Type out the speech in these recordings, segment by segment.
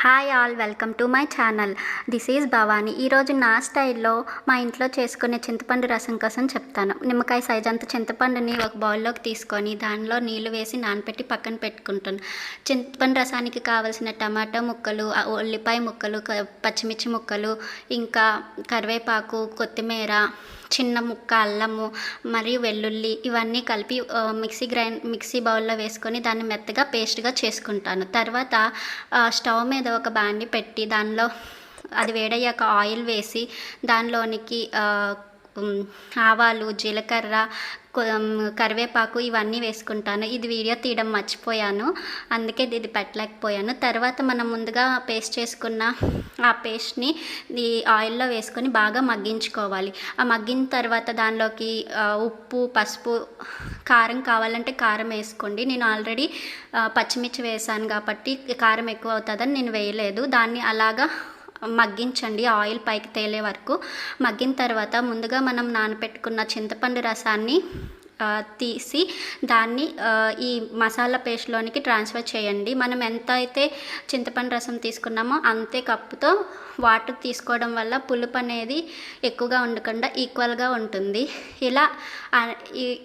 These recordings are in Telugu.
Hi all, welcome to my channel. This is Bhavani. ఈరోజు నా స్టైల్లో మా ఇంట్లో చేసుకునే చింతపండు రసం కోసం చెప్తాను. నిమ్మకాయ సైజ్ అంత చింతపండుని ఒక బౌల్లోకి తీసుకొని దానిలో నీళ్లు వేసి నానబెట్టి పక్కన పెట్టుకుంటాను. చింతపండు రసానికి కావలసిన టమాటా ముక్కలు, ఉల్లిపాయ ముక్కలు, పచ్చిమిర్చి ముక్కలు, ఇంకా కరివేపాకు, కొత్తిమీర, చిన్న ముక్క అల్లము మరియు వెల్లుల్లి ఇవన్నీ కలిపి మిక్సీ బౌల్లో వేసుకొని దాన్ని మెత్తగా పేస్ట్గా చేసుకుంటాను. తర్వాత స్టవ్ మీద ఒక బాండి పెట్టి దానిలో అది వేడయ్యాక ఆయిల్ వేసి దానిలోనికి ఆవాలు, జీలకర్ర, కరివేపాకు ఇవన్నీ వేసుకుంటాను. ఇది వీడియో తీయడం మర్చిపోయాను, అందుకే ఇది పెట్టలేకపోయాను. తర్వాత మనం ముందుగా పేస్ట్ చేసుకున్న ఆ పేస్ట్ని ఈ ఆయిల్లో వేసుకొని బాగా మగ్గించుకోవాలి. ఆ మగ్గిన తర్వాత దానిలోకి ఉప్పు, పసుపు, కారం కావాలంటే కారం వేసుకోండి. నేను ఆల్రెడీ పచ్చిమిర్చి వేసాను కాబట్టి కారం ఎక్కువ అవుతుందని నేను వేయలేదు. దాన్ని అలాగా మగ్గించండి ఆయిల్ పైకి తేలే వరకు. మగ్గిన తర్వాత ముందుగా మనం నానబెట్టుకున్న చింతపండు రసాన్ని తీసి దాన్ని ఈ మసాలా పేస్ట్లోనికి ట్రాన్స్ఫర్ చేయండి. మనం ఎంత అయితే చింతపండు రసం తీసుకున్నామో అంతే కప్పుతో వాటర్ తీసుకోవడం వల్ల పులుపు అనేది ఎక్కువగా ఉండకుండా ఈక్వల్గా ఉంటుంది. ఇలా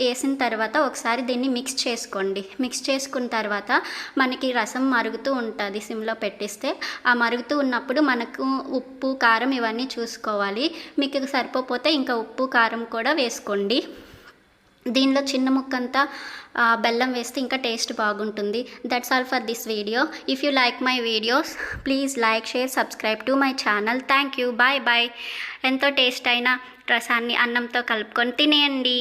వేసిన తర్వాత ఒకసారి దీన్ని మిక్స్ చేసుకోండి. మిక్స్ చేసుకున్న తర్వాత మనకి రసం మరుగుతూ ఉంటుంది సిమ్లో పెట్టిస్తే. ఆ మరుగుతూ ఉన్నప్పుడు మనకు ఉప్పు, కారం ఇవన్నీ చూసుకోవాలి. మీకు సరిపోతే ఇంకా ఉప్పు, కారం కూడా వేసుకోండి. దీనిలో చిన్న ముక్కంతా బెల్లం వేస్తే ఇంకా టేస్ట్ బాగుంటుంది. That's all for this video. If you like my videos please like, share, subscribe to my channel. Thank you. Bye bye. ఎంతో టేస్ట్ అయిన రసాన్ని అన్నంతో కలుపుకొని తినేయండి.